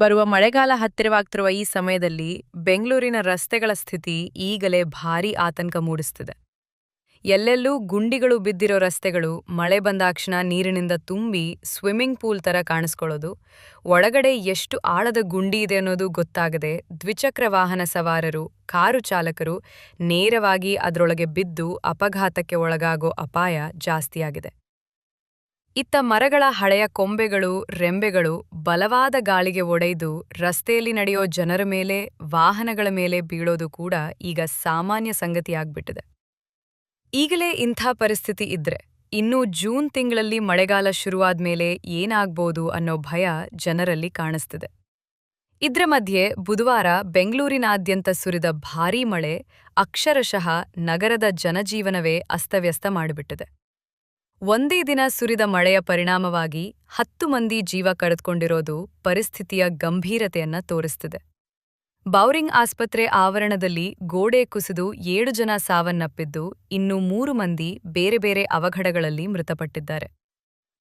ಬರುವ ಮಳೆಗಾಲ ಹತ್ತಿರವಾಗ್ತಿರುವ ಈ ಸಮಯದಲ್ಲಿ ಬೆಂಗಳೂರಿನ ರಸ್ತೆಗಳ ಸ್ಥಿತಿ ಈಗಲೇ ಭಾರೀ ಆತಂಕ ಮೂಡಿಸ್ತಿದೆ. ಎಲ್ಲೆಲ್ಲೂ ಗುಂಡಿಗಳು ಬಿದ್ದಿರೋ ರಸ್ತೆಗಳು ಮಳೆ ಬಂದಾಕ್ಷಣ ನೀರಿನಿಂದ ತುಂಬಿ ಸ್ವಿಮ್ಮಿಂಗ್ ಪೂಲ್ ತರ ಕಾಣಿಸ್ಕೊಳ್ಳೋದು, ಒಳಗಡೆ ಎಷ್ಟು ಆಳದ ಗುಂಡಿ ಇದೆ ಅನ್ನೋದು ಗೊತ್ತಾಗದೆ ದ್ವಿಚಕ್ರ ವಾಹನ ಸವಾರರು, ಕಾರು ಚಾಲಕರು ನೇರವಾಗಿ ಅದರೊಳಗೆ ಬಿದ್ದು ಅಪಘಾತಕ್ಕೆ ಒಳಗಾಗೋ ಅಪಾಯ ಜಾಸ್ತಿಯಾಗಿದೆ. ಇತ್ತ ಮರಗಳ ಹಳೆಯ ಕೊಂಬೆಗಳು, ರೆಂಬೆಗಳು ಬಲವಾದ ಗಾಳಿಗೆ ಒಡೆದು ರಸ್ತೆಯಲ್ಲಿ ನಡೆಯೋ ಜನರ ಮೇಲೆ, ವಾಹನಗಳ ಮೇಲೆ ಬೀಳೋದು ಕೂಡ ಈಗ ಸಾಮಾನ್ಯ ಸಂಗತಿಯಾಗ್ಬಿಟ್ಟಿದೆ. ಈಗಲೇ ಇಂಥ ಪರಿಸ್ಥಿತಿ ಇದ್ರೆ ಇನ್ನೂ ಜೂನ್ ತಿಂಗಳಲ್ಲಿ ಮಳೆಗಾಲ ಶುರುವಾದ್ಮೇಲೆ ಏನಾಗ್ಬೋದು ಅನ್ನೋ ಭಯ ಜನರಲ್ಲಿ ಕಾಣಿಸ್ತಿದೆ. ಇದ್ರ ಮಧ್ಯೆ ಬುಧವಾರ ಬೆಂಗಳೂರಿನಾದ್ಯಂತ ಸುರಿದ ಭಾರೀ ಮಳೆ ಅಕ್ಷರಶಃ ನಗರದ ಜನಜೀವನವೇ ಅಸ್ತವ್ಯಸ್ತ ಮಾಡಿಬಿಟ್ಟಿದೆ. ಒಂದೇ ದಿನ ಸುರಿದ ಮಳೆಯ ಪರಿಣಾಮವಾಗಿ 10 ಮಂದಿ ಜೀವ ಕಳೆದುಕೊಂಡಿರೋದು ಪರಿಸ್ಥಿತಿಯ ಗಂಭೀರತೆಯನ್ನ ತೋರಿಸ್ತಿದೆ. ಬೌರಿಂಗ್ ಆಸ್ಪತ್ರೆ ಆವರಣದಲ್ಲಿ ಗೋಡೆ ಕುಸಿದು 7 ಜನ ಸಾವನ್ನಪ್ಪಿದ್ದು, ಇನ್ನು 3 ಮಂದಿ ಬೇರೆ ಬೇರೆ ಅವಘಡಗಳಲ್ಲಿ ಮೃತಪಟ್ಟಿದ್ದಾರೆ.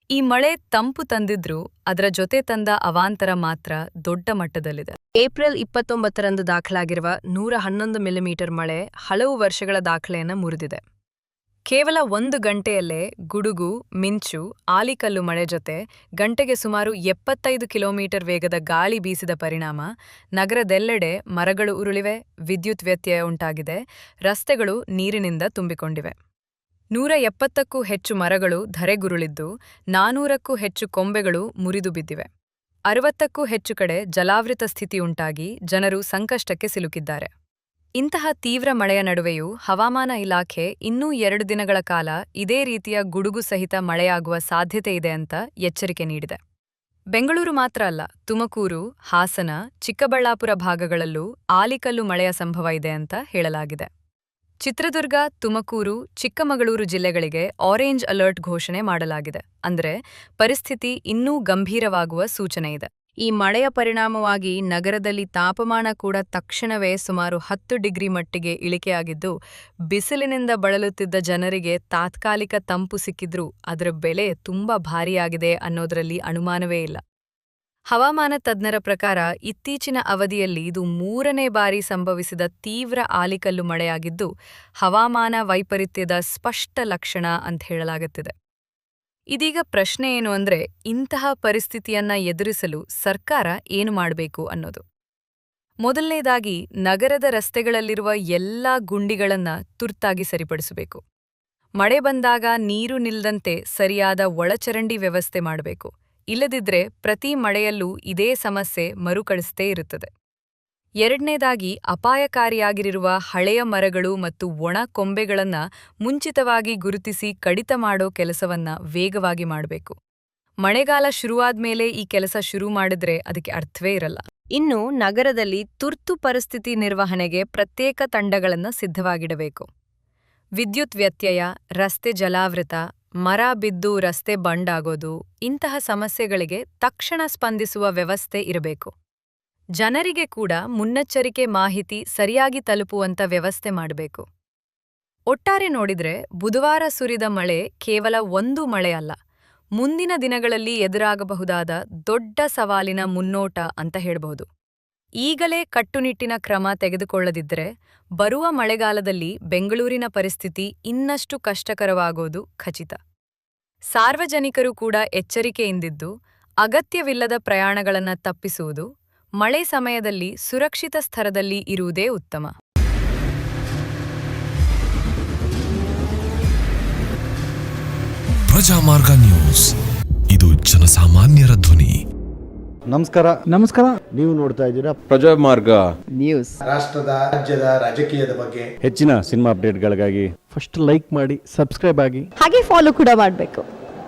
ಈ ಮಳೆ ತಂಪು ತಂದಿದ್ರೂ ಅದರ ಜೊತೆ ತಂದ ಅವಾಂತರ ಮಾತ್ರ ದೊಡ್ಡ ಮಟ್ಟದಲ್ಲಿದೆ. ಏಪ್ರಿಲ್ 29ರಂದು ದಾಖಲಾಗಿರುವ 111 ಮಿಲಿಮೀಟರ್ ಮಳೆ ಹಲವು ವರ್ಷಗಳ ದಾಖಲೆಯನ್ನ ಮುರಿದಿದೆ. ಕೇವಲ 1 ಗಂಟೆಯಲ್ಲೇ ಗುಡುಗು, ಮಿಂಚು, ಆಲಿಕಲ್ಲು ಮಳೆ ಜೊತೆ ಗಂಟೆಗೆ ಸುಮಾರು 75 ಕಿಲೋಮೀಟರ್ ವೇಗದ ಗಾಳಿ ಬೀಸಿದ ಪರಿಣಾಮ ನಗರದೆಲ್ಲೆಡೆ ಮರಗಳು ಉರುಳಿವೆ, ವಿದ್ಯುತ್ ವ್ಯತ್ಯಯ ಉಂಟಾಗಿದೆ, ರಸ್ತೆಗಳು ನೀರಿನಿಂದ ತುಂಬಿಕೊಂಡಿವೆ. 170ಕ್ಕೂ ಹೆಚ್ಚು ಮರಗಳು ಧರೆಗುರುಳಿದ್ದು, 400ಕ್ಕೂ ಹೆಚ್ಚು ಕೊಂಬೆಗಳು ಮುರಿದು ಬಿದ್ದಿವೆ. 60ಕ್ಕೂ ಹೆಚ್ಚು ಕಡೆ ಜಲಾವೃತ ಸ್ಥಿತಿ ಉಂಟಾಗಿ ಜನರು ಸಂಕಷ್ಟಕ್ಕೆ ಸಿಲುಕಿದ್ದಾರೆ. ಇಂತಹ ತೀವ್ರ ಮಳೆಯ ನಡುವೆಯೂ ಹವಾಮಾನ ಇಲಾಖೆ ಇನ್ನೂ 2 ದಿನಗಳ ಕಾಲ ಇದೇ ರೀತಿಯ ಗುಡುಗು ಸಹಿತ ಮಳೆಯಾಗುವ ಸಾಧ್ಯತೆ ಇದೆ ಅಂತ ಎಚ್ಚರಿಕೆ ನೀಡಿದೆ. ಬೆಂಗಳೂರು ಮಾತ್ರ ಅಲ್ಲ, ತುಮಕೂರು, ಹಾಸನ, ಚಿಕ್ಕಬಳ್ಳಾಪುರ ಭಾಗಗಳಲ್ಲೂ ಆಲಿಕಲ್ಲು ಮಳೆಯ ಸಂಭವ ಇದೆ ಅಂತ ಹೇಳಲಾಗಿದೆ. ಚಿತ್ರದುರ್ಗ, ತುಮಕೂರು, ಚಿಕ್ಕಮಗಳೂರು ಜಿಲ್ಲೆಗಳಿಗೆ ಆರೆಂಜ್ ಅಲರ್ಟ್ ಘೋಷಣೆ ಮಾಡಲಾಗಿದೆ. ಅಂದ್ರೆ ಪರಿಸ್ಥಿತಿ ಇನ್ನೂ ಗಂಭೀರವಾಗುವ ಸೂಚನೆ ಇದೆ. ಈ ಮಳೆಯ ಪರಿಣಾಮವಾಗಿ ನಗರದಲ್ಲಿ ತಾಪಮಾನ ಕೂಡ ತಕ್ಷಣವೇ ಸುಮಾರು 10 ಡಿಗ್ರಿ ಮಟ್ಟಿಗೆ ಇಳಿಕೆಯಾಗಿದ್ದು, ಬಿಸಿಲಿನಿಂದ ಬಳಲುತ್ತಿದ್ದ ಜನರಿಗೆ ತಾತ್ಕಾಲಿಕ ತಂಪು ಸಿಕ್ಕಿದ್ರೂ ಅದರ ಬೆಲೆ ತುಂಬಾ ಭಾರಿಯಾಗಿದೆ ಅನ್ನೋದರಲ್ಲಿ ಅನುಮಾನವೇ ಇಲ್ಲ. ಹವಾಮಾನ ತಜ್ಞರ ಪ್ರಕಾರ ಇತ್ತೀಚಿನ ಅವಧಿಯಲ್ಲಿ ಇದು 3ನೇ ಬಾರಿ ಸಂಭವಿಸಿದ ತೀವ್ರ ಆಲಿಕಲ್ಲು ಮಳೆಯಾಗಿದ್ದು, ಹವಾಮಾನ ವೈಪರೀತ್ಯದ ಸ್ಪಷ್ಟ ಲಕ್ಷಣ ಅಂತ ಹೇಳಲಾಗುತ್ತಿದೆ. ಇದೀಗ ಪ್ರಶ್ನೆ ಏನು ಅಂದ್ರೆ, ಇಂತಹ ಪರಿಸ್ಥಿತಿಯನ್ನ ಎದುರಿಸಲು ಸರ್ಕಾರ ಏನು ಮಾಡಬೇಕು ಅನ್ನೋದು. ಮೊದಲನೇದಾಗಿ ನಗರದ ರಸ್ತೆಗಳಲ್ಲಿರುವ ಎಲ್ಲಾ ಗುಂಡಿಗಳನ್ನ ತುರ್ತಾಗಿ ಸರಿಪಡಿಸಬೇಕು. ಮಳೆ ಬಂದಾಗ ನೀರು ನಿಲ್ಲದಂತೆ ಸರಿಯಾದ ಒಳಚರಂಡಿ ವ್ಯವಸ್ಥೆ ಮಾಡಬೇಕು. ಇಲ್ಲದಿದ್ರೆ ಪ್ರತಿ ಮಳೆಯಲ್ಲೂ ಇದೇ ಸಮಸ್ಯೆ ಮರುಕಳಿಸ್ತೇ ಇರುತ್ತದೆ. ಎರಡನೇದಾಗಿ ಅಪಾಯಕಾರಿಯಾಗಿರುವ ಹಳೆಯ ಮರಗಳು ಮತ್ತು ಒಣ ಕೊಂಬೆಗಳನ್ನ ಮುಂಚಿತವಾಗಿ ಗುರುತಿಸಿ ಕಡಿತ ಮಾಡೋ ಕೆಲಸವನ್ನ ವೇಗವಾಗಿ ಮಾಡಬೇಕು. ಮಳೆಗಾಲ ಶುರುವಾದ್ಮೇಲೆ ಈ ಕೆಲಸ ಶುರು ಮಾಡಿದ್ರೆ ಅದಕ್ಕೆ ಅರ್ಥವೇ ಇರಲ್ಲ. ಇನ್ನು ನಗರದಲ್ಲಿ ತುರ್ತು ಪರಿಸ್ಥಿತಿ ನಿರ್ವಹಣೆಗೆ ಪ್ರತ್ಯೇಕ ತಂಡಗಳನ್ನು ಸಿದ್ಧವಾಗಿಡಬೇಕು. ವಿದ್ಯುತ್ ವ್ಯತ್ಯಯ, ರಸ್ತೆ ಜಲಾವೃತ, ಮರ ಬಿದ್ದು ರಸ್ತೆ ಬಂಡಾಗೋದು, ಇಂತಹ ಸಮಸ್ಯೆಗಳಿಗೆ ತಕ್ಷಣ ಸ್ಪಂದಿಸುವ ವ್ಯವಸ್ಥೆ ಇರಬೇಕು. ಜನರಿಗೆ ಕೂಡ ಮುನ್ನೆಚ್ಚರಿಕೆ ಮಾಹಿತಿ ಸರಿಯಾಗಿ ತಲುಪುವಂತ ವ್ಯವಸ್ಥೆ ಮಾಡಬೇಕು. ಒಟ್ಟಾರೆ ನೋಡಿದ್ರೆ ಬುಧವಾರ ಸುರಿದ ಮಳೆ ಕೇವಲ ಒಂದು ಮಳೆ ಅಲ್ಲ, ಮುಂದಿನ ದಿನಗಳಲ್ಲಿ ಎದುರಾಗಬಹುದಾದ ದೊಡ್ಡ ಸವಾಲಿನ ಮುನ್ನೋಟ ಅಂತ ಹೇಳಬಹುದು. ಈಗಲೇ ಕಟ್ಟುನಿಟ್ಟಿನ ಕ್ರಮ ತೆಗೆದುಕೊಳ್ಳದಿದ್ದರೆ ಬರುವ ಮಳೆಗಾಲದಲ್ಲಿ ಬೆಂಗಳೂರಿನ ಪರಿಸ್ಥಿತಿ ಇನ್ನಷ್ಟು ಕಷ್ಟಕರವಾಗೋದು ಖಚಿತ. ಸಾರ್ವಜನಿಕರು ಕೂಡ ಎಚ್ಚರಿಕೆಯಿಂದಿದ್ದು, ಅಗತ್ಯವಿಲ್ಲದ ಪ್ರಯಾಣಗಳನ್ನು ತಪ್ಪಿಸುವುದು, ಮಳೆ ಸಮಯದಲ್ಲಿ ಸುರಕ್ಷಿತ ಸ್ಥಳದಲ್ಲಿ ಇರುವುದೇ ಉತ್ತಮ. ಪ್ರಜಾಮಾರ್ಗ ನ್ಯೂಸ್, ಇದು ಜನಸಾಮಾನ್ಯರ ಧ್ವನಿ. ನಮಸ್ಕಾರ. ನೀವು ನೋಡ್ತಾ ಇದ್ದೀರಾ ಪ್ರಜಾಮಾರ್ಗ ನ್ಯೂಸ್. ರಾಷ್ಟ್ರದ, ರಾಜ್ಯದ ರಾಜಕೀಯದ ಬಗ್ಗೆ ಹೆಚ್ಚಿನ ಸಿನಿಮಾ ಅಪ್ಡೇಟ್ಗಳಿಗಾಗಿ ಫಸ್ಟ್ ಲೈಕ್ ಮಾಡಿ, ಸಬ್ಸ್ಕ್ರೈಬ್ ಆಗಿ, ಹಾಗೆ ಫಾಲೋ ಕೂಡ ಮಾಡಬೇಕು.